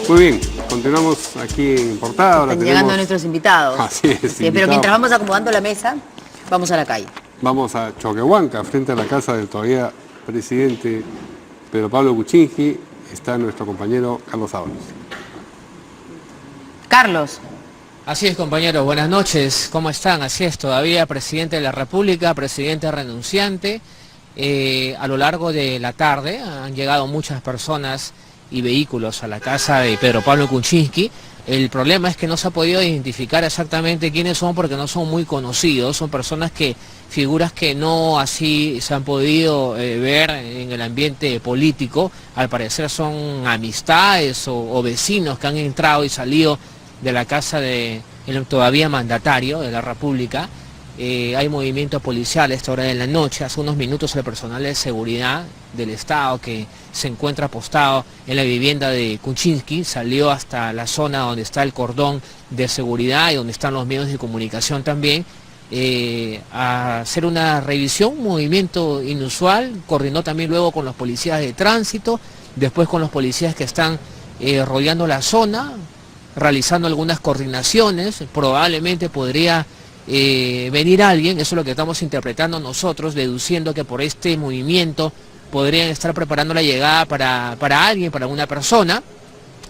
Muy bien, continuamos aquí en Portada. Están llegando nuestros invitados. Así es, sí, pero mientras vamos acomodando la mesa, vamos a la calle. Vamos a Choquehuanca, frente a la casa del todavía presidente Pedro Pablo Kuczynski. Está nuestro compañero Carlos Ábalos. Carlos. Así es, compañeros, buenas noches, ¿cómo están? Así es, todavía presidente de la República, presidente renunciante. A lo largo de la tarde han llegado muchas personas y vehículos a la casa de Pedro Pablo Kuczynski. El problema es que no se ha podido identificar exactamente quiénes son porque no son muy conocidos, son personas figuras que no así se han podido ver en el ambiente político. Al parecer son amistades o vecinos que han entrado y salido de la casa del todavía mandatario de la República. Hay movimientos policiales a esta hora de la noche. Hace unos minutos el personal de seguridad del Estado que se encuentra apostado en la vivienda de Kuczynski salió hasta la zona donde está el cordón de seguridad y donde están los medios de comunicación también a hacer una revisión, un movimiento inusual. Coordinó también luego con los policías de tránsito, después con los policías que están rodeando la zona, realizando algunas coordinaciones. Probablemente podría venir alguien, eso es lo que estamos interpretando nosotros, deduciendo que por este movimiento podrían estar preparando la llegada para alguien, para una persona.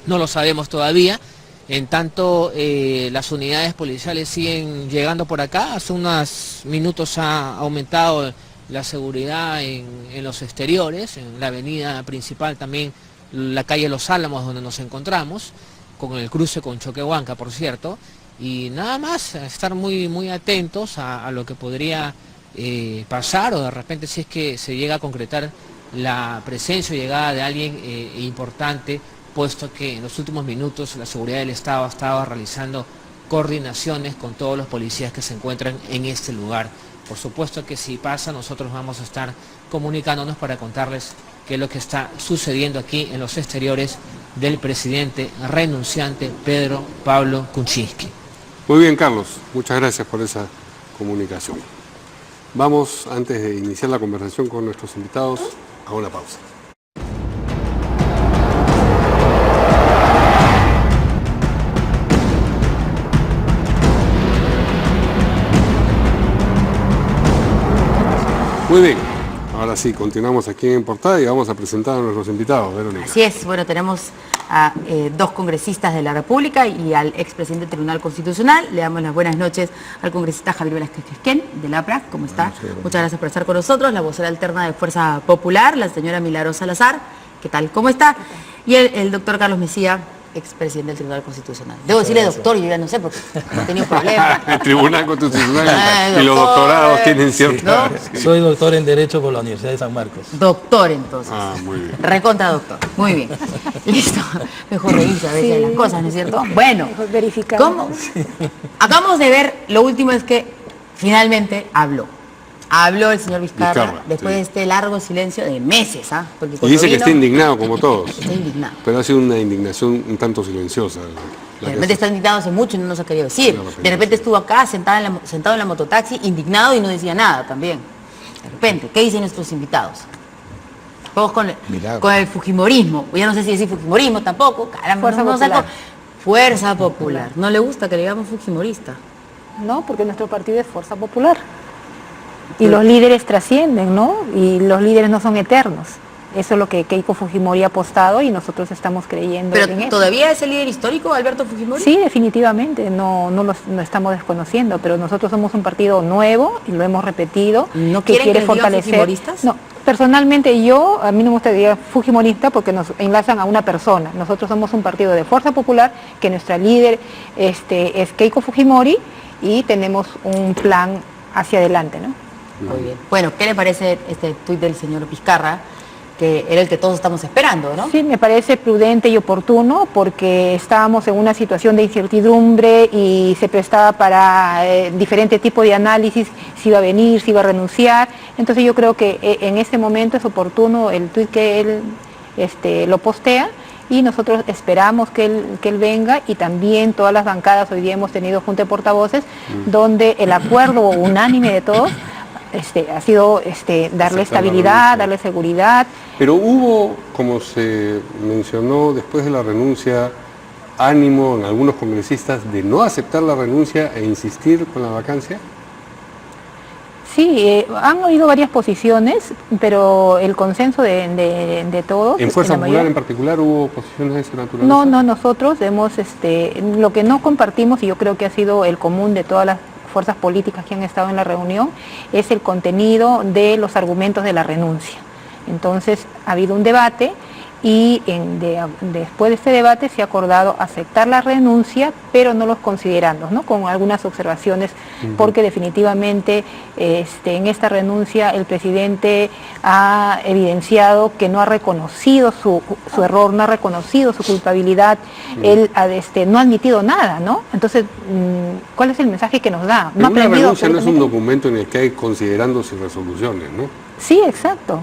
No lo sabemos todavía. En tanto, las unidades policiales siguen llegando por acá. Hace unos minutos ha aumentado la seguridad en los exteriores, en la avenida principal también, la calle Los Álamos, donde nos encontramos, con el cruce con Choquehuanca, por cierto. Y nada más, estar muy atentos a lo que podría pasar, o de repente si es que se llega a concretar la presencia o llegada de alguien importante, puesto que en los últimos minutos la seguridad del Estado ha estado realizando coordinaciones con todos los policías que se encuentran en este lugar. Por supuesto que si pasa, nosotros vamos a estar comunicándonos para contarles qué es lo que está sucediendo aquí en los exteriores del presidente renunciante Pedro Pablo Kuczynski. Muy bien, Carlos, muchas gracias por esa comunicación. Vamos, antes de iniciar la conversación con nuestros invitados, a una pausa. Muy bien, ahora sí, continuamos aquí en Portada y vamos a presentar a nuestros invitados, Verónica. Así es, bueno, tenemos a dos congresistas de la República y al expresidente del Tribunal Constitucional. Le damos las buenas noches al congresista Javier Velázquez Quisquén, del APRA. ¿Cómo está? Muchas gracias por estar con nosotros. La vocera alterna de Fuerza Popular, la señora Milagro Salazar. ¿Qué tal? ¿Cómo está? Y el doctor Carlos Mejía, expresidente del Tribunal Constitucional. Debo decirle doctor, yo ya no sé porque no he tenido problemas. El Tribunal Constitucional y los doctorados tienen cierta... ¿no? Soy doctor en Derecho por la Universidad de San Marcos. Doctor, entonces. Ah, muy bien. Recontra doctor. Muy bien. Listo. Mejor reírse a veces de las cosas, ¿no es cierto? Bueno, verificar. ¿Cómo? Acabamos de ver, lo último es que finalmente habló. Habló el señor Vizcarra después de este largo silencio de meses, ¿ah? Y dice que está indignado como todos. Está indignado. Pero ha sido una indignación un tanto silenciosa. De repente está indignado hace mucho y no nos ha querido decir. De repente estuvo acá sentado en la mototaxi, indignado y no decía nada también. De repente, ¿qué dicen nuestros invitados? Vamos con el fujimorismo. Ya no sé si decir fujimorismo tampoco. Caramba, Fuerza Popular. Fuerza Popular. ¿No le gusta que le digamos fujimorista? No, porque nuestro partido es Fuerza Popular. Y los líderes trascienden, ¿no? Y los líderes no son eternos. Eso es lo que Keiko Fujimori ha apostado y nosotros estamos creyendo en eso. ¿Todavía es el líder histórico Alberto Fujimori? Sí, definitivamente, no lo estamos desconociendo, pero nosotros somos un partido nuevo y lo hemos repetido. ¿No que quiere que fortalecer? Fujimoristas? No, personalmente a mí no me gusta decir fujimorista porque nos enlazan a una persona. Nosotros somos un partido de Fuerza Popular, que nuestra líder es Keiko Fujimori y tenemos un plan hacia adelante, ¿no? Muy bien. Bueno, ¿qué le parece este tuit del señor Vizcarra? Que era el que todos estamos esperando, ¿no? Sí, me parece prudente y oportuno porque estábamos en una situación de incertidumbre y se prestaba para diferente tipo de análisis, si iba a venir, si iba a renunciar. Entonces yo creo que en este momento es oportuno el tuit que él lo postea y nosotros esperamos que él venga y también todas las bancadas, hoy día hemos tenido junta de portavoces, donde el acuerdo unánime de todos ha sido darle estabilidad, darle seguridad. Pero hubo, como se mencionó después de la renuncia ánimo en algunos congresistas de no aceptar la renuncia e insistir con la vacancia? Sí, han habido varias posiciones, pero el consenso de todos... ¿En Fuerza la Popular mayoría, en particular hubo posiciones de esa naturaleza? no, nosotros hemos, lo que no compartimos, y yo creo que ha sido el común de todas las fuerzas políticas que han estado en la reunión, es el contenido de los argumentos de la renuncia. Entonces, ha habido un debate y después de este debate se ha acordado aceptar la renuncia, pero no los considerandos, ¿no? Con algunas observaciones, porque definitivamente en esta renuncia el presidente ha evidenciado que no ha reconocido su error, no ha reconocido su culpabilidad, él no ha admitido nada, ¿no? Entonces, ¿cuál es el mensaje que nos da? Pero una renuncia no es un documento en el que hay considerandos y resoluciones, ¿no? Sí, exacto.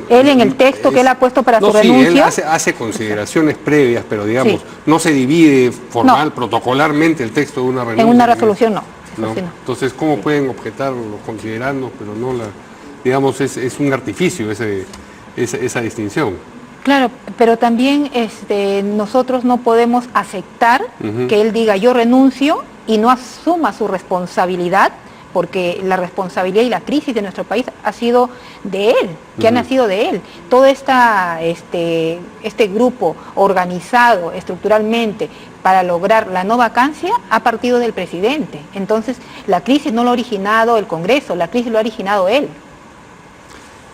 Él en el texto que él ha puesto para su sí, renuncia... él hace consideraciones previas, pero digamos, Sí. no se divide formal, protocolarmente el texto de una renuncia. En una resolución no. No. Sí, no. Entonces, ¿cómo pueden objetar los considerandos, pero no la... Digamos, es un artificio esa distinción. Claro, pero también nosotros no podemos aceptar que él diga yo renuncio y no asuma su responsabilidad, porque la responsabilidad y la crisis de nuestro país ha sido de él, que ha nacido de él. Todo este grupo organizado estructuralmente para lograr la no vacancia ha partido del presidente. Entonces, la crisis no lo ha originado el Congreso, la crisis lo ha originado él.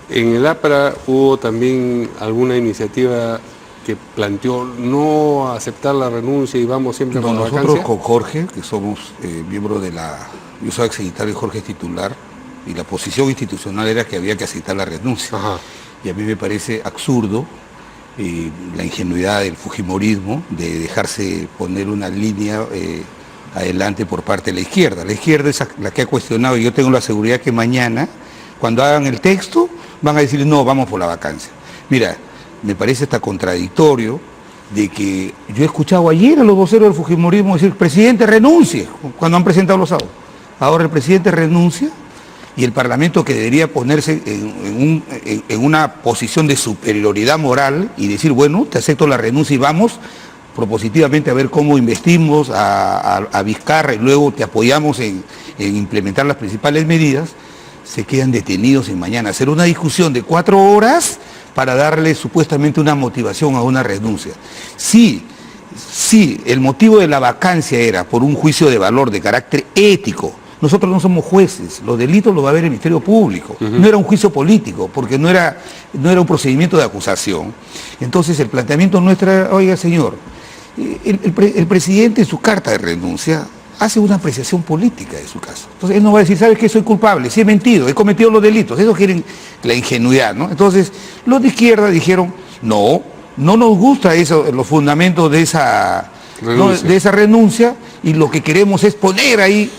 En el APRA hubo también alguna iniciativa que planteó no aceptar la renuncia y vamos siempre con la vacancia. Nosotros con Jorge, que somos miembros de la... Yo soy exsecretario y Jorge es titular, y la posición institucional era que había que aceptar la renuncia. Ajá. Y a mí me parece absurdo la ingenuidad del fujimorismo de dejarse poner una línea adelante por parte de la izquierda. La izquierda es la que ha cuestionado, y yo tengo la seguridad que mañana, cuando hagan el texto, van a decir no, vamos por la vacancia. Mira, me parece hasta contradictorio de que yo he escuchado ayer a los voceros del fujimorismo decir, presidente renuncie, cuando han presentado los autos. Ahora el presidente renuncia y el Parlamento, que debería ponerse en una posición de superioridad moral y decir, bueno, te acepto la renuncia y vamos propositivamente a ver cómo investimos a Vizcarra y luego te apoyamos en implementar las principales medidas, se quedan detenidos en mañana. Hacer una discusión de 4 horas para darle supuestamente una motivación a una renuncia. Sí, el motivo de la vacancia era por un juicio de valor de carácter ético. Nosotros no somos jueces, los delitos los va a ver el Ministerio Público. No era un juicio político, porque no era un procedimiento de acusación. Entonces el planteamiento nuestro era, oiga señor, el presidente en su carta de renuncia hace una apreciación política de su caso. Entonces él no va a decir, ¿sabes qué? Soy culpable, sí he mentido, he cometido los delitos. Eso quieren la ingenuidad, ¿no? Entonces los de izquierda dijeron, no nos gusta los fundamentos de esa renuncia y lo que queremos es poner ahí.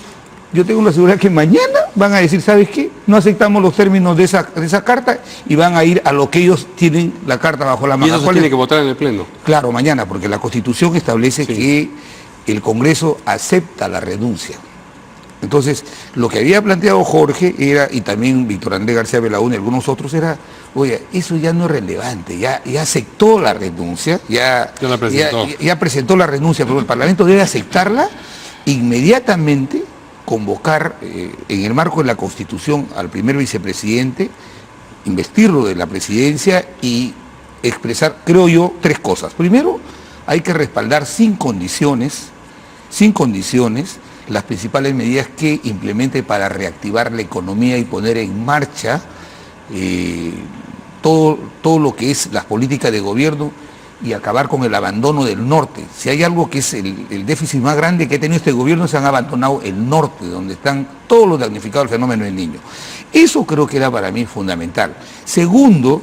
Yo tengo la seguridad que mañana van a decir, ¿sabes qué? No aceptamos los términos de esa carta y van a ir a lo que ellos tienen la carta bajo la mano. ¿Y eso se tiene que votar en el Pleno? Claro, mañana, porque la Constitución establece que el Congreso acepta la renuncia. Entonces, lo que había planteado Jorge era, y también Víctor Andrés García Belaúnde y algunos otros, era, oye, eso ya no es relevante, ya aceptó la renuncia, ya presentó la renuncia, pero el Parlamento debe aceptarla inmediatamente, convocar en el marco de la Constitución al primer vicepresidente, investirlo de la presidencia y expresar, creo yo, 3 cosas. Primero, hay que respaldar sin condiciones, las principales medidas que implemente para reactivar la economía y poner en marcha todo lo que es las políticas de gobierno y acabar con el abandono del norte. Si hay algo que es el déficit más grande que ha tenido este gobierno, se han abandonado el norte, donde están todos los damnificados del fenómeno del Niño. Eso creo que era para mí fundamental. Segundo,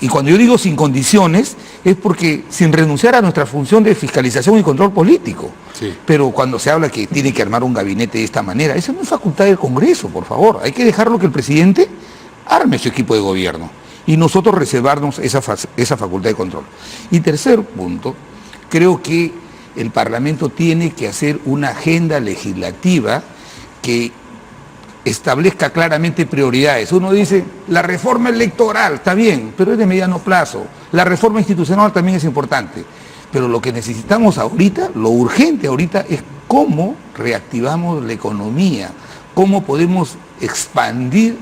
y cuando yo digo sin condiciones, es porque sin renunciar a nuestra función de fiscalización y control político. Sí. Pero cuando se habla que tiene que armar un gabinete de esta manera, eso no es facultad del Congreso, por favor. Hay que dejarlo que el presidente arme su equipo de gobierno y nosotros reservarnos esa facultad de control. Y tercer punto, creo que el Parlamento tiene que hacer una agenda legislativa que establezca claramente prioridades. Uno dice, la reforma electoral, está bien, pero es de mediano plazo. La reforma institucional también es importante. Pero lo que necesitamos ahorita, lo urgente ahorita, es cómo reactivamos la economía, cómo podemos expandir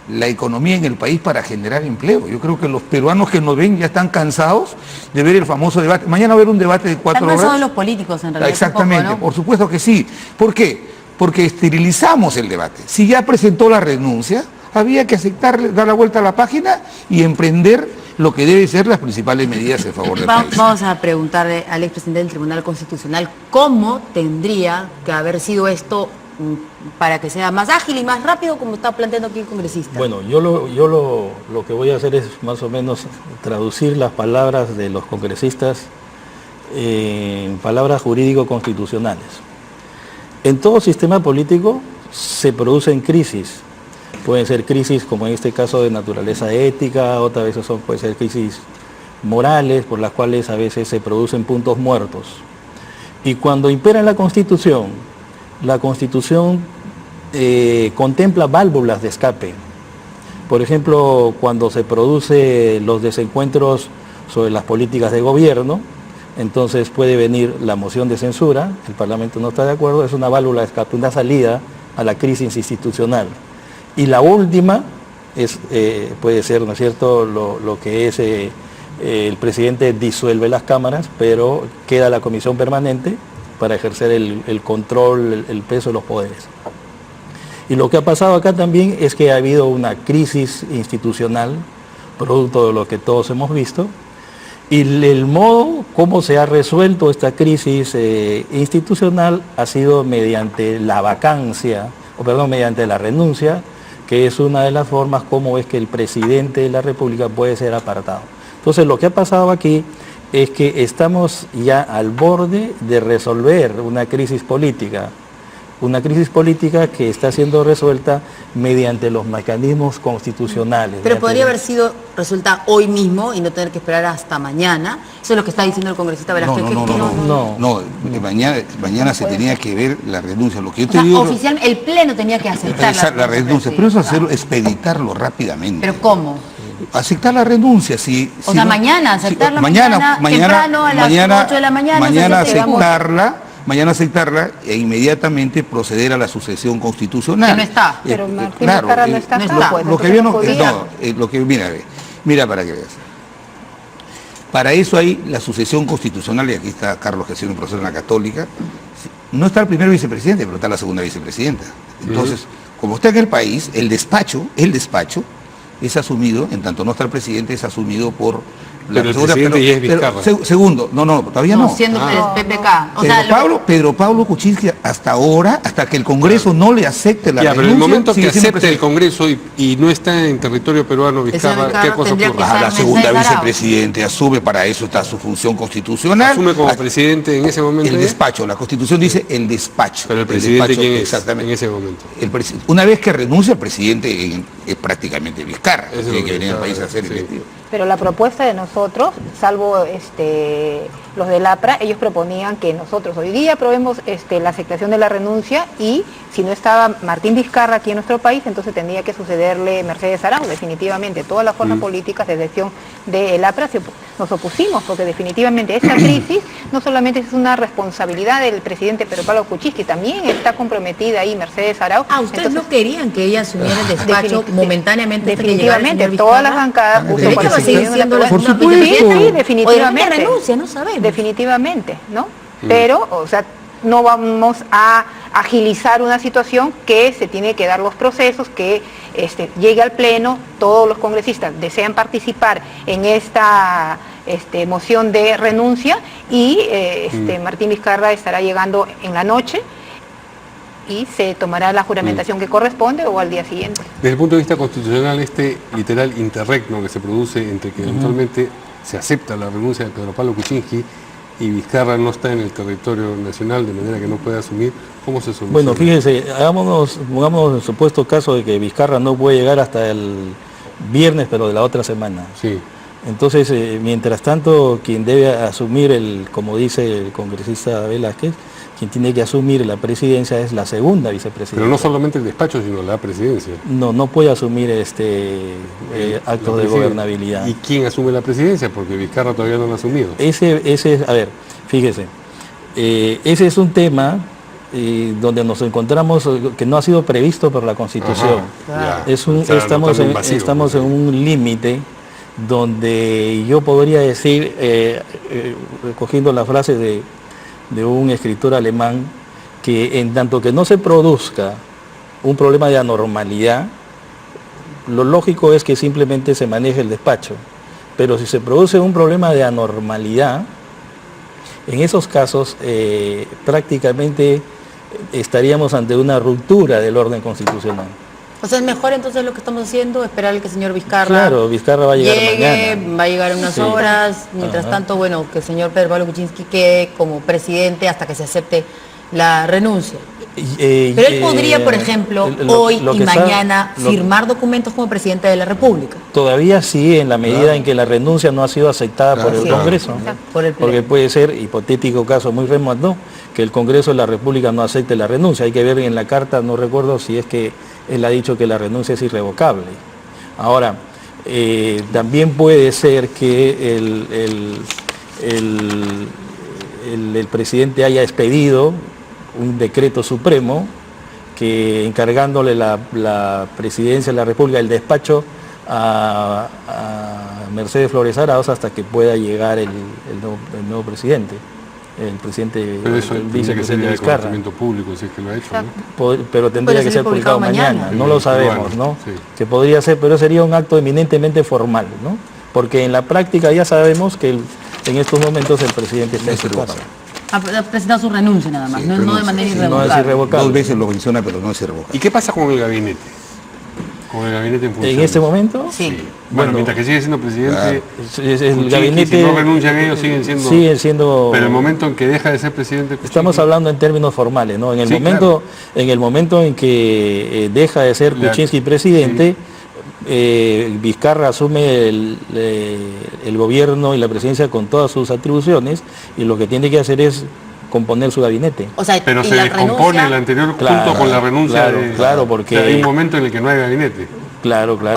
la economía en el país para generar empleo. Yo creo que los peruanos que nos ven ya están cansados de ver el famoso debate. Mañana va a haber un debate de 4 horas. Están cansados los políticos en realidad. Exactamente, un poco, ¿no? por supuesto que sí. ¿Por qué? Porque esterilizamos el debate. Si ya presentó la renuncia, había que aceptarle, dar la vuelta a la página y emprender lo que deben ser las principales medidas en favor del país. Vamos a preguntarle al expresidente del Tribunal Constitucional cómo tendría que haber sido esto para que sea más ágil y más rápido, como está planteando aquí el congresista. Bueno, yo lo que voy a hacer es más o menos traducir las palabras de los congresistas en palabras jurídico-constitucionales. En todo sistema político se producen crisis. Pueden ser crisis, como en este caso, de naturaleza ética, otras veces pueden ser crisis morales, por las cuales a veces se producen puntos muertos. Y cuando impera la Constitución contempla válvulas de escape. Por ejemplo, cuando se producen los desencuentros sobre las políticas de gobierno, entonces puede venir la moción de censura, el Parlamento no está de acuerdo, es una válvula de escape, una salida a la crisis institucional. Y la última puede ser, ¿no es cierto?, lo que es el presidente disuelve las cámaras, pero queda la comisión permanente para ejercer el control, el peso de los poderes. Y lo que ha pasado acá también es que ha habido una crisis institucional, producto de lo que todos hemos visto, y el modo como se ha resuelto esta crisis institucional ha sido mediante la vacancia, mediante la renuncia, que es una de las formas como es que el presidente de la República puede ser apartado. Entonces, lo que ha pasado aquí es que estamos ya al borde de resolver una crisis política que está siendo resuelta mediante los mecanismos constitucionales. Pero podría haber sido resuelta hoy mismo y no tener que esperar hasta mañana. Eso es lo que está diciendo el congresista Velázquez. No, mañana se tenía que ver la renuncia. Lo que yo te O sea, digo, oficialmente el Pleno tenía que aceptar la renuncia, pero eso hacerlo, expeditarlo rápidamente. ¿Pero cómo? Aceptar la renuncia, si O sea, mañana, aceptarla mañana, temprano, a las 8 de la mañana. Mañana aceptarla e inmediatamente proceder a la sucesión constitucional. Que no está. Pero Martín Vizcarra no está. Mira para que veas. Para eso hay la sucesión constitucional, y aquí está Carlos, que ha sido un profesor en la Católica. No está el primer vicepresidente, pero está la segunda vicepresidenta. Entonces, como está en el país, el despacho es asumido, en tanto no está el presidente, es asumido por la pero el presidente ya es Vizcarra. Segundo, todavía no. Siendo PPK. O sea, Pedro Pablo Kuczynski, hasta ahora, hasta que el Congreso no le acepte la renuncia... Pero en el momento que acepte el Congreso y no está en territorio peruano Vizcarra, ¿qué cosa ocurre? La segunda vicepresidente asume, para eso está su función constitucional. ¿Asume como presidente en ese momento? El despacho, la Constitución dice el despacho. Pero el presidente, ¿quién es exactamente, en ese momento? Una vez que renuncia el presidente, es prácticamente Vizcarra, tiene que venir al país a hacer efectivo. Pero la propuesta de nosotros, salvo los del APRA, ellos proponían que nosotros hoy día aprobemos la aceptación de la renuncia y si no estaba Martín Vizcarra aquí en nuestro país, entonces tendría que sucederle Mercedes Arauz, definitivamente. Todas las fuerzas políticas de elección del APRA nos opusimos, porque definitivamente esta crisis no solamente es una responsabilidad del presidente Pedro Pablo Kuczynski, también está comprometida ahí Mercedes Arauz. ¿Ustedes no querían que ella asumiera el despacho momentáneamente? Definitivamente, todas las bancadas... Va a seguir siendo por supuesto. Sí, definitivamente. O de renuncia, no sabemos. Definitivamente, ¿no? Pero, o sea, no vamos a agilizar una situación que se tiene que dar los procesos, que llegue al Pleno, todos los congresistas desean participar en esta moción de renuncia y Martín Vizcarra estará llegando en la noche y se tomará la juramentación que corresponde o al día siguiente. Desde el punto de vista constitucional, literal interregno que se produce entre que eventualmente se acepta la renuncia de Pedro Pablo Kuczynski y Vizcarra no está en el territorio nacional, de manera que no puede asumir, ¿cómo se soluciona? Bueno, fíjense, pongamos el supuesto caso de que Vizcarra no puede llegar hasta el viernes, pero de la otra semana. Sí. Entonces, mientras tanto, quien debe asumir como dice el congresista Velázquez, quien tiene que asumir la presidencia es la segunda vicepresidenta. Pero no solamente el despacho, sino la presidencia. No puede asumir actos de gobernabilidad. ¿Y quién asume la presidencia? Porque Vizcarra todavía no la ha asumido. A ver, fíjese, ese es un tema donde nos encontramos que no ha sido previsto por la Constitución. Ajá, ya. Estamos en un límite donde yo podría decir, recogiendo la frase de un escritor alemán, que en tanto que no se produzca un problema de anormalidad, lo lógico es que simplemente se maneje el despacho. Pero si se produce un problema de anormalidad, en esos casos prácticamente estaríamos ante una ruptura del orden constitucional. O sea, es mejor entonces lo que estamos haciendo, esperar que el señor Vizcarra... Claro, Vizcarra va a llegar mañana. Va a llegar en unas horas. Mientras tanto, bueno, que el señor Pedro Pablo Kuczynski quede como presidente hasta que se acepte la renuncia. Pero él podría, por ejemplo, hoy y mañana firmar documentos como presidente de la República. Todavía sí, en la medida en que la renuncia no ha sido aceptada por el Congreso. Porque puede ser, hipotético caso muy remoto, que el Congreso de la República no acepte la renuncia. Hay que ver en la carta, no recuerdo si es que él ha dicho que la renuncia es irrevocable. Ahora, también puede ser que el presidente haya expedido un decreto supremo que encargándole la presidencia de la República, el despacho a Mercedes Flores Arauz hasta que pueda llegar el nuevo presidente, el presidente, pero eso el vicepresidente Vizcarra. Conocimiento público, si es que lo ha hecho, ¿no? Pero tendría que ser publicado mañana, no lo sabemos, bueno, ¿no? sí. Que podría ser, pero sería un acto eminentemente formal, ¿no? Porque en la práctica ya sabemos que en estos momentos el presidente está en su casa. Ha presentado su renuncia nada más, Sí, no de manera irrevocable. No es irrevocable. 2 veces lo menciona, pero no es irrevocable. ¿Y qué pasa con el gabinete? Con el gabinete en funciones. ¿En este momento? Sí. Bueno, Bueno, mientras que sigue siendo presidente, el Kuczynski, gabinete... si no renuncian ellos, siguen siendo... Pero el momento en que deja de ser presidente... Kuczynski, Estamos hablando en términos formales, ¿no? En el Sí, momento en que deja de ser Kuczynski presidente, Vizcarra asume el gobierno y la presidencia con todas sus atribuciones y lo que tiene que hacer es componer su gabinete. O sea, pero y se la descompone renuncia- el anterior Claro, junto con la renuncia claro, porque... O sea, hay un momento en el que no hay gabinete. Claro. O sea,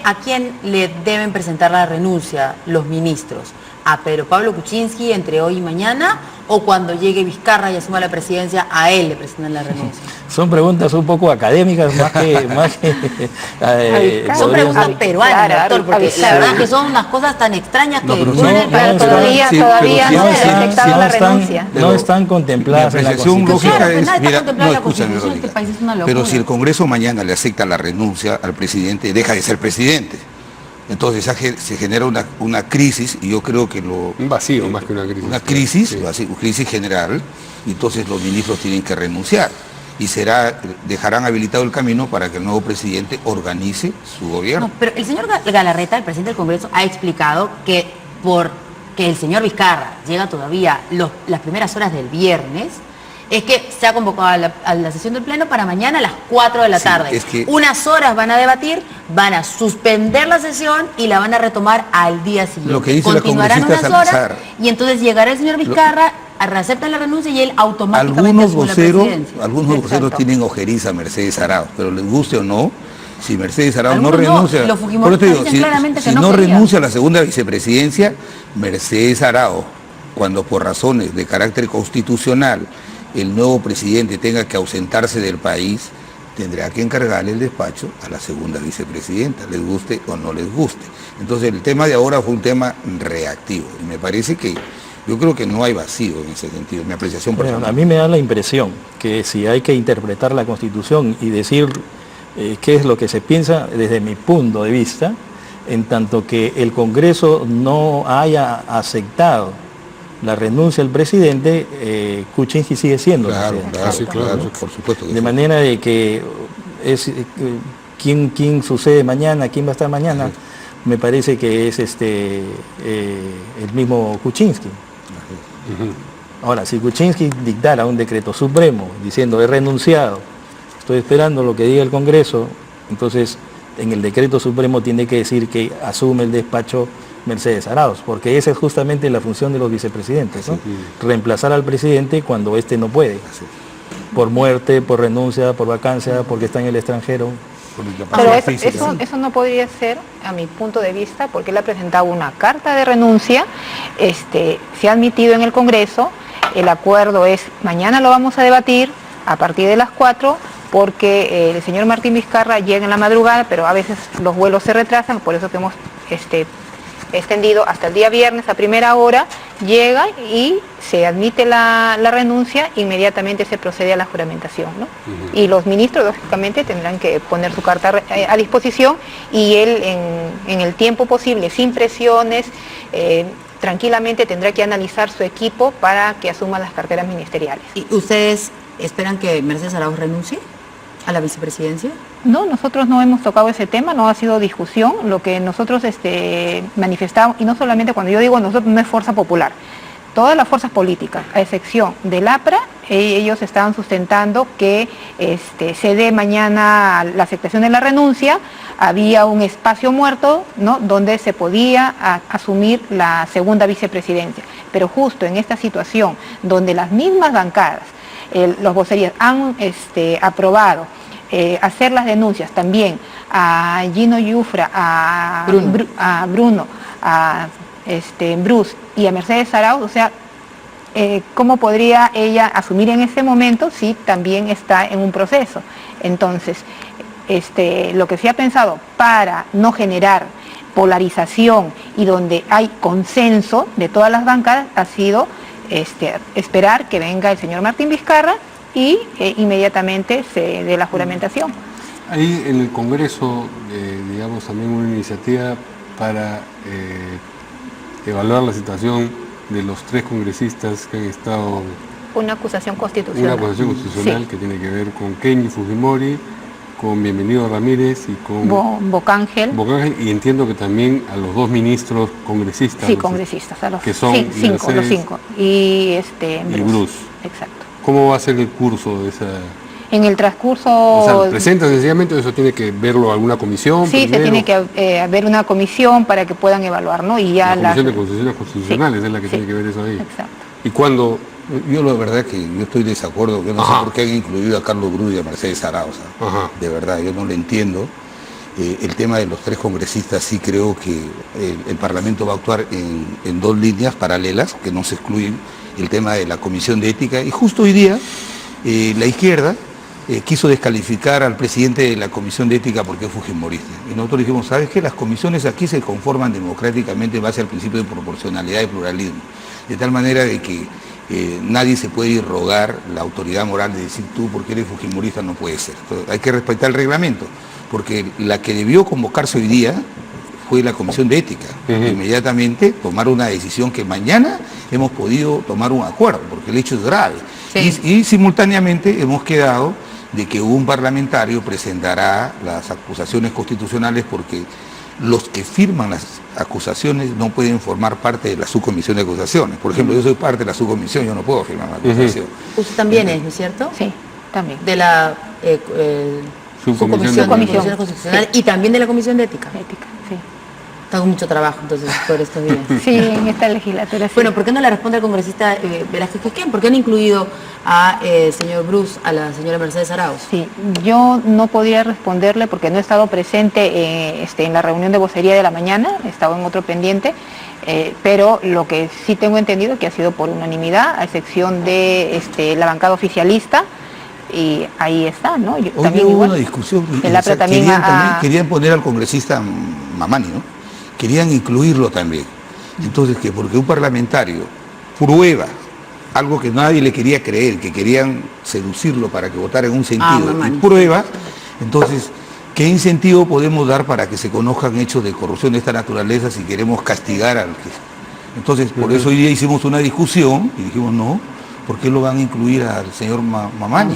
¿a quién le deben presentar la renuncia los ministros? ¿A Pedro Pablo Kuczynski entre hoy y mañana? ¿O cuando llegue Vizcarra y asuma la presidencia, a él le presentan la renuncia? Son preguntas un poco académicas más que Son preguntas peruanas, Claro, doctor, porque la verdad que son unas cosas tan extrañas que todavía no se ha detectado la renuncia. No están contempladas en la apreciación Constitución. lógica Claro, es, nada está mira, contemplado en la escúchame, Constitución, Verónica, este país es una pero locura. si el Congreso mañana le acepta la renuncia al presidente, deja de ser presidente. Entonces se genera una crisis, y yo creo que Un vacío más que una crisis. una crisis, Sí. una crisis general, y entonces los ministros tienen que renunciar. Y dejarán habilitado el camino para que el nuevo presidente organice su gobierno. No, pero el señor Galarreta, el presidente del Congreso, ha explicado que porque el señor Vizcarra llega todavía las primeras horas del viernes, es que se ha convocado a la sesión del Pleno para mañana a las 4 de la Sí, tarde. es que- Unas horas van a debatir, van a suspender la sesión y la van a retomar al día siguiente. Lo que dice la Continuarán congresista unas horas Salazar. y entonces llegará el señor Vizcarra, acepta la renuncia y él automáticamente Algunos asume la voceros, presidencia. algunos tienen ojeriza a Mercedes Arauz, pero les guste o no, si Mercedes Arauz no Algunos no, renuncia, los fujimoristas por eso te digo, dicen claramente que si no no querían. renuncia a la segunda vicepresidencia, Mercedes Arauz, cuando por razones de carácter constitucional el nuevo presidente tenga que ausentarse del país, tendrá que encargarle el despacho a la segunda vicepresidenta, les guste o no les guste. Entonces el tema de ahora fue un tema reactivo, y me parece que yo creo que no hay vacío en ese sentido, mi apreciación Bueno, personal. a mí me da la impresión que si hay que interpretar la Constitución y decir qué es lo que se piensa desde mi punto de vista, en tanto que el Congreso no haya aceptado la renuncia del presidente, Kuczynski sigue siendo Claro, presidente. claro, Sí, claro. claro, por supuesto que De sí. manera de que quién sucede mañana, quién va a estar mañana, me parece que es el mismo Kuczynski. Ahora, si Kuczynski dictara un decreto supremo diciendo he renunciado, estoy esperando lo que diga el Congreso, entonces en el decreto supremo tiene que decir que asume el despacho Mercedes Arauz, porque esa es justamente la función de los vicepresidentes, ¿no? Reemplazar al presidente cuando éste no puede, por muerte, por renuncia, por vacancia, porque está en el extranjero. Pero eso no podría ser, a mi punto de vista, porque él ha presentado una carta de renuncia, se ha admitido en el Congreso, el acuerdo es, mañana lo vamos a debatir a partir de las 4, porque el señor Martín Vizcarra llega en la madrugada, pero a veces los vuelos se retrasan, por eso que hemos extendido hasta el día viernes a primera hora, llega y se admite la renuncia, inmediatamente se procede a la juramentación, ¿no? Y los ministros, lógicamente, tendrán que poner su carta a disposición y él, en el tiempo posible, sin presiones, tranquilamente tendrá que analizar su equipo para que asuma las carteras ministeriales. ¿Y ustedes esperan que Mercedes Arauz renuncie a la vicepresidencia? No, nosotros no hemos tocado ese tema, no ha sido discusión. Lo que nosotros manifestamos, y no solamente cuando yo digo nosotros, no es fuerza popular, todas las fuerzas políticas, a excepción del APRA, ellos estaban sustentando que se dé mañana la aceptación de la renuncia. Había un espacio muerto, ¿no?, donde se podía asumir la segunda vicepresidencia. Pero justo en esta situación, donde las mismas bancadas, los vocerías han aprobado hacer las denuncias también a Gino Yufra, a Bruno, a Bruce y a Mercedes Arauz, o sea, ¿cómo podría ella asumir en ese momento si también está en un proceso? Entonces, lo que se ha pensado para no generar polarización y donde hay consenso de todas las bancadas ha sido esperar que venga el señor Martín Vizcarra y inmediatamente se dé la juramentación. Hay en el Congreso, digamos, también una iniciativa para evaluar la situación de los 3 congresistas que han estado... Una acusación constitucional. Una acusación constitucional, sí, que tiene que ver con Kenji Fujimori, con Bienvenido Ramírez y con Bocángel. Y entiendo que también a los 2 ministros congresistas. Sí, congresistas, a los que son cinco, los 5. Y Bruce. Exacto. ¿Cómo va a ser el curso de esa...? En el transcurso... O sea, ¿lo presentan sencillamente o eso tiene que verlo alguna comisión? Sí, primero? se tiene que haber una comisión para que puedan evaluar, ¿no? Y ya la Comisión de Constituciones Constitucionales, sí, es la que tiene que ver eso ahí. Exacto. ¿Y cuándo? Yo la verdad que yo estoy de desacuerdo, que no sé por qué han incluido a Carlos Bruce y a Mercedes Arauz. De verdad, yo no lo entiendo. El tema de los 3 congresistas sí creo que el Parlamento va a actuar en 2 líneas paralelas, que no se excluyen, el tema de la Comisión de Ética. Y justo hoy día la izquierda quiso descalificar al presidente de la Comisión de Ética porque es fujimorista. Y nosotros dijimos, ¿sabes qué? Las comisiones aquí se conforman democráticamente en base al principio de proporcionalidad y pluralismo. De tal manera de que nadie se puede irrogar la autoridad moral de decir tú porque eres fujimorista no puede ser. Entonces, hay que respetar el reglamento, porque la que debió convocarse hoy día fue la Comisión de Ética. Inmediatamente tomar una decisión que mañana hemos podido tomar un acuerdo, porque el hecho es grave. Sí. Y simultáneamente hemos quedado de que un parlamentario presentará las acusaciones constitucionales porque los que firman las acusaciones no pueden formar parte de la subcomisión de acusaciones. Por ejemplo, yo soy parte de la subcomisión, yo no puedo firmar la acusación. Usted también es, ¿no es cierto? Sí, también. De la subcomisión de Constitucional, sí, y también de la Comisión de Ética. Ética, sí. Está con mucho trabajo entonces por estos días. Sí, en esta legislatura. Sí. Bueno, ¿por qué no le responde al congresista Velázquez Quesquén? ¿Por qué han incluido a señor Bruce, a la señora Mercedes Arauz? Sí, yo no podía responderle porque no he estado presente en la reunión de vocería de la mañana, he estado en otro pendiente, pero lo que sí tengo entendido es que ha sido por unanimidad, a excepción de la bancada oficialista, y ahí está, ¿no? Hoy también hubo una discusión, querían poner al congresista Mamani, ¿no? Querían incluirlo también. Entonces, que porque un parlamentario prueba algo que nadie le quería creer, que querían seducirlo para que votara en un sentido, y prueba, entonces, ¿qué incentivo podemos dar para que se conozcan hechos de corrupción de esta naturaleza si queremos castigar al que... Entonces, por eso hoy día hicimos una discusión y dijimos, no, ¿por qué lo van a incluir al señor Mamani?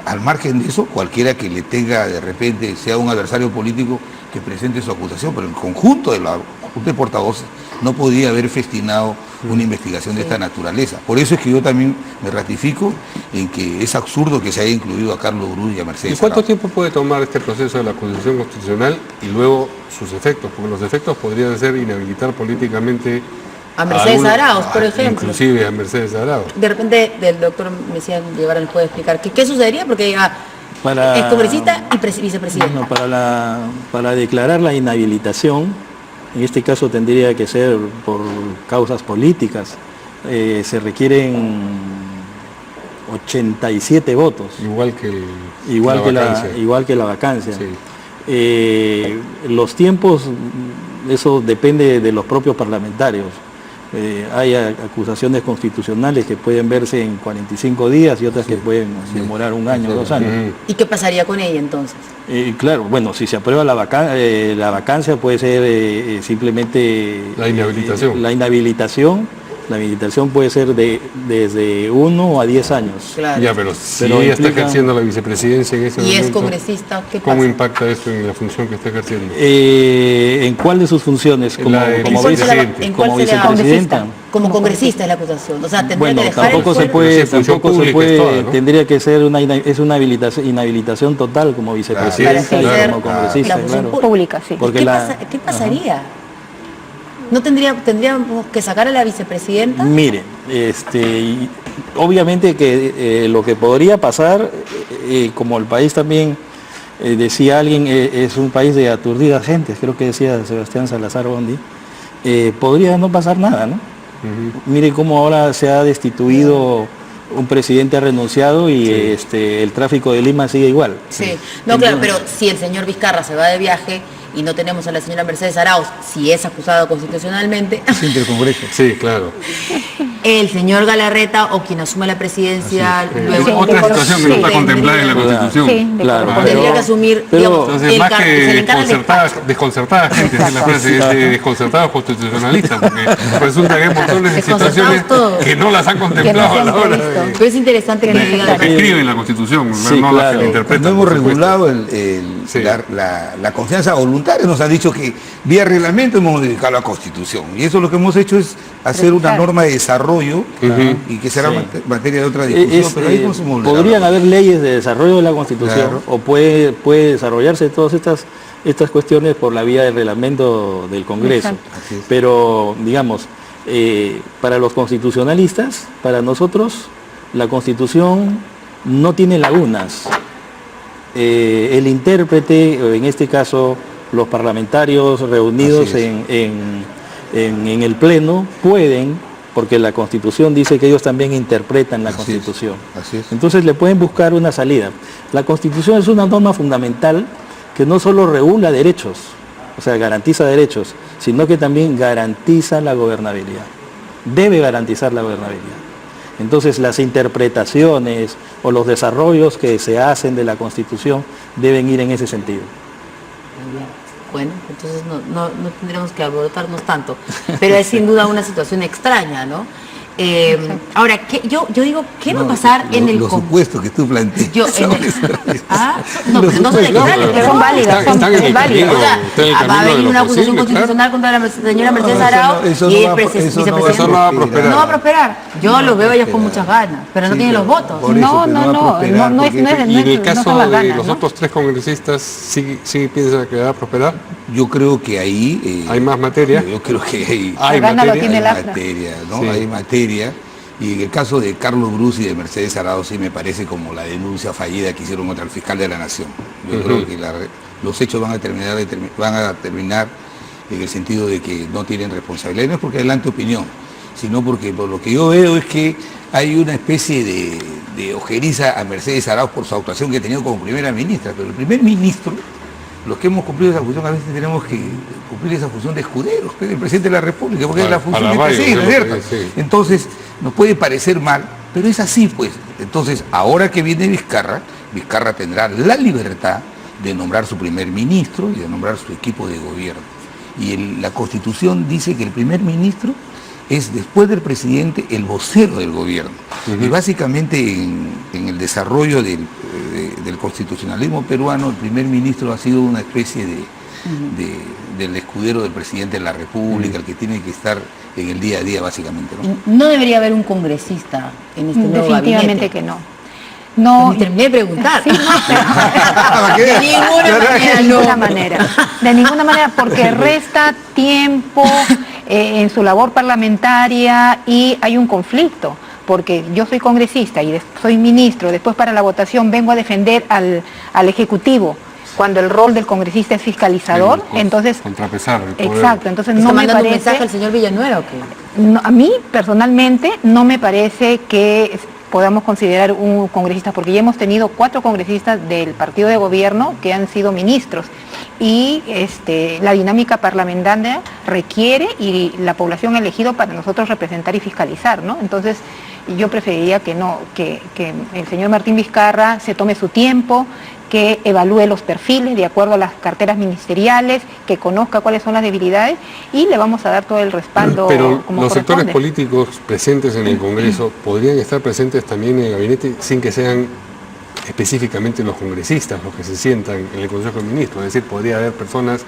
Al margen de eso, cualquiera que le tenga de repente, sea un adversario político, que presente su acusación, pero el conjunto de la Junta de Portavoces no podía haber festinado una investigación de esta naturaleza. Por eso es que yo también me ratifico en que es absurdo que se haya incluido a Carlos Brus y a Mercedes ¿Y cuánto Arauz. tiempo puede tomar este proceso de la acusación constitucional y luego sus efectos? Porque los efectos podrían ser inhabilitar políticamente A Mercedes Arauz, por ejemplo. Inclusive a Mercedes Arauz. De repente el doctor Messián Guevara nos puede explicar qué sucedería, porque es congresista y vicepresidente. Bueno, para declarar la inhabilitación, en este caso tendría que ser por causas políticas, se requieren 87 votos. Igual que la vacancia. Sí. Los tiempos, eso depende de los propios parlamentarios. Hay acusaciones constitucionales que pueden verse en 45 días y otras que pueden demorar un año o 2 años. ¿Y qué pasaría con ella entonces? Claro, bueno, si se aprueba la vacancia puede ser simplemente la inhabilitación. La inhabilitación puede ser desde 1 a 10 años. Claro. Ya, pero si ella está ejerciendo la vicepresidencia en ese momento, ¿Y es congresista? ¿Qué pasa? ¿cómo impacta eso en la función que está ejerciendo? ¿En cuál de sus funciones? En la de vicepresidente. Como vicepresidenta. Como congresista es la acusación. O sea, tendría Bueno, que dejar tampoco el se puede, función pública es toda, ¿no? tendría que ser una inhabilitación total como vicepresidenta Para y ejercer como la congresista, función claro. Pública, sí. Porque ¿Qué pasaría? ¿No tendríamos que sacar a la vicepresidenta? Mire, obviamente que lo que podría pasar, como el país también, decía alguien, es un país de aturdidas gentes, creo que decía Sebastián Salazar Bondi, podría no pasar nada, ¿no? Mire cómo ahora se ha destituido un presidente, ha renunciado y el tráfico de Lima sigue igual. Sí, no, claro, pero si el señor Vizcarra se va de viaje y no tenemos a la señora Mercedes Arauz, si es acusada constitucionalmente, Siempre el Congreso. Sí, claro. el señor Galarreta o quien asume la presidencia, luego Sí, Otra situación que no está sí. contemplada en la Constitución. Sí, de Claro, acuerdo. tendría que asumir, digamos, Entonces, más que se le encarga el desconcertada gente, es la frase, es de desconcertados constitucionalistas, porque resulta que hay montones de Desconcertados situaciones todos. que no las han contemplado se a han la hora previsto. de... Pero es interesante que nos diga que escriben la Constitución, Sí, no las claro. que la interpretan. No hemos por supuesto. regulado Sí. la confianza voluntaria, nos han dicho que vía reglamento hemos modificado la Constitución y eso lo que hemos hecho es hacer una Precisar. norma de desarrollo y que será Sí. materia de otra discusión, pero ahí no somos podrían haber leyes de desarrollo de la Constitución, Claro. o puede desarrollarse todas estas cuestiones por la vía del reglamento del Congreso. Exacto. Así es. Pero, digamos, para los constitucionalistas, para nosotros, la Constitución no tiene lagunas. El intérprete, en este caso los parlamentarios reunidos Así es. en el Pleno, pueden, porque la Constitución dice que ellos también interpretan la Así es, Constitución. así es. Entonces le pueden buscar una salida. La Constitución es una norma fundamental que no solo regula derechos, o sea, garantiza derechos, sino que también garantiza la gobernabilidad. Debe garantizar la gobernabilidad. Entonces las interpretaciones o los desarrollos que se hacen de la Constitución deben ir en ese sentido. Muy bien. Bueno, entonces no tendremos que alborotarnos tanto. Pero es sin duda una situación extraña, ¿no? Ahora, yo digo, ¿qué va a pasar en el Los supuestos que tú planteas. No, pero no son No, legales, pero son válidas, están en el válidas. camino, O sea, está en el va a camino de venir lo una acusación posible, constitucional contra la señora Mercedes eso Arauz no- eso y no el va a- vicepresidente. eso no va a prosperar. No va a prosperar. Yo lo veo ellos con muchas ganas, pero no Sí, tienen los pero votos. por eso, No, pero no, va a no, prosperar, no es- porque no es- Y en el no caso son las de ganas, los ¿no? otros tres congresistas, ¿sí piensa que va a prosperar? Yo creo que ahí... ¿Hay más materia? Yo creo que hay... ¿Hay gana lo materia? tiene hay el AFRA. materia, ¿no? Sí. Hay materia. Y en el caso de Carlos Brus y de Mercedes Arauz sí me parece como la denuncia fallida que hicieron contra el fiscal de la Nación. Yo creo que los hechos van a terminar en el sentido de que no tienen responsabilidad, no es porque adelante opinión, sino porque por lo que yo veo es que hay una especie de ojeriza a Mercedes Arauz por su actuación que ha tenido como primera ministra, pero el primer ministro, los que hemos cumplido esa función, a veces tenemos que cumplir esa función de escuderos, que es el presidente de la República, porque es la función que Paraguayo, persigue, ¿no es creo cierto? que sí. Entonces, nos puede parecer mal, pero es así, pues. Entonces, ahora que viene Vizcarra tendrá la libertad de nombrar su primer ministro y de nombrar su equipo de gobierno. Y la Constitución dice que el primer ministro es, después del presidente, el vocero del gobierno. Y básicamente en el desarrollo del constitucionalismo peruano, el primer ministro ha sido una especie del escudero del presidente de la República, el que tiene que estar en el día a día básicamente, ¿no? No debería haber un congresista en este nuevo Definitivamente gabinete. que no. No, Ni terminé de preguntar. Sí, no, De ninguna manera, de no. ninguna manera. De ninguna manera, porque resta tiempo en su labor parlamentaria y hay un conflicto. Porque yo soy congresista y soy ministro, después para la votación vengo a defender al Ejecutivo, cuando el rol del congresista es fiscalizador, entonces... Contrapesar el poder. Exacto, entonces ¿Está no me mandando parece... un mensaje al señor Villanueva o qué? No, a mí, personalmente, no me parece que podamos considerar un congresista, porque ya hemos tenido 4 congresistas del partido de gobierno que han sido ministros, y la dinámica parlamentaria requiere, y la población ha elegido para nosotros representar y fiscalizar, ¿no? Entonces, yo preferiría que el señor Martín Vizcarra se tome su tiempo, que evalúe los perfiles de acuerdo a las carteras ministeriales, que conozca cuáles son las debilidades y le vamos a dar todo el respaldo. Pero como los sectores corresponde. políticos presentes en el Congreso podrían estar presentes también en el gabinete sin que sean específicamente los congresistas los que se sientan en el Consejo de Ministros. Es decir, podría haber personas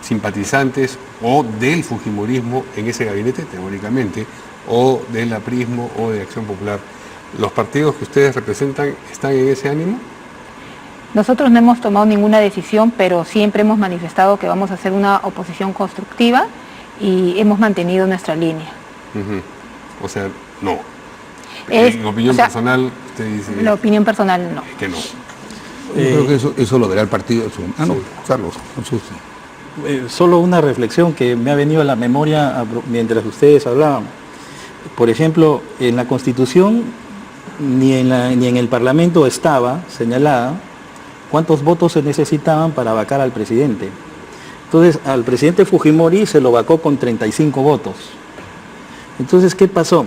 simpatizantes o del fujimorismo en ese gabinete, teóricamente, o del aprismo o de Acción Popular. ¿Los partidos que ustedes representan están en ese ánimo? Nosotros no hemos tomado ninguna decisión, pero siempre hemos manifestado que vamos a hacer una oposición constructiva y hemos mantenido nuestra línea. O sea, no. En opinión personal, usted dice... La opinión personal no. Que no. Yo creo que eso lo verá el partido. No, Carlos, con susto. Solo una reflexión que me ha venido a la memoria mientras ustedes hablaban. Por ejemplo, en la Constitución ni en el Parlamento estaba señalada cuántos votos se necesitaban para vacar al presidente. Entonces, al presidente Fujimori se lo vacó con 35 votos. Entonces, ¿qué pasó?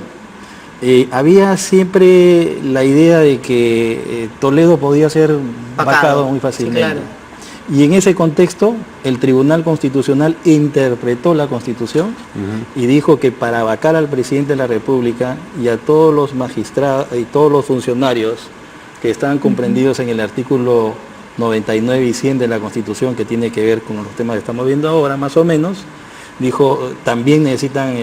Había siempre la idea de que Toledo podía ser vacado muy fácilmente. Sí, claro. Y en ese contexto, el Tribunal Constitucional interpretó la Constitución y dijo que para vacar al presidente de la República y a todos los magistrados y todos los funcionarios que estaban comprendidos en el artículo 99 y 100 de la Constitución, que tiene que ver con los temas que estamos viendo ahora, más o menos, dijo, también necesitan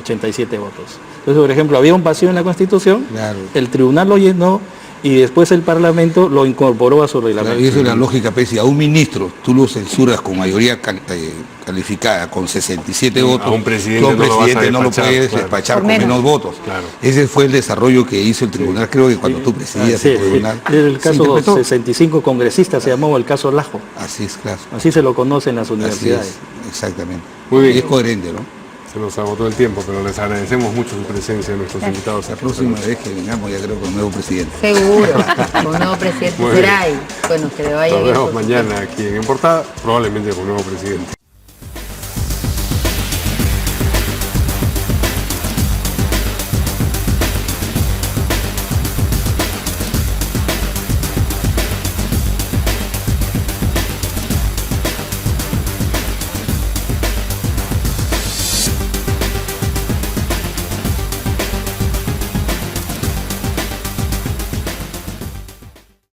87 votos. Entonces, por ejemplo, había un vacío en la Constitución, Claro. el tribunal lo llenó y después el Parlamento lo incorporó a su reglamento. Y eso es la lógica, si a un ministro tú lo censuras con mayoría calificada, con 67 votos, a un presidente tú a un no lo vas a presidente no lo despachar, puedes claro. despachar Por con menos. menos votos. Claro. Ese fue el desarrollo que hizo el tribunal, creo que cuando tú presidías Sí, el tribunal. el se caso interpretó. 65 congresistas se llamó el caso Lajo. Así es, claro. Así se lo conocen las Así universidades. es, exactamente. Muy bien. Y es coherente, ¿no? Se nos agotó el tiempo, pero les agradecemos mucho su presencia a nuestros invitados. La próxima vez que vengamos ya creo con un nuevo presidente. Seguro. Con nuevo presidente Muy será y bueno, que le vaya Nos bien. vemos por mañana aquí en Portada, probablemente con un nuevo presidente.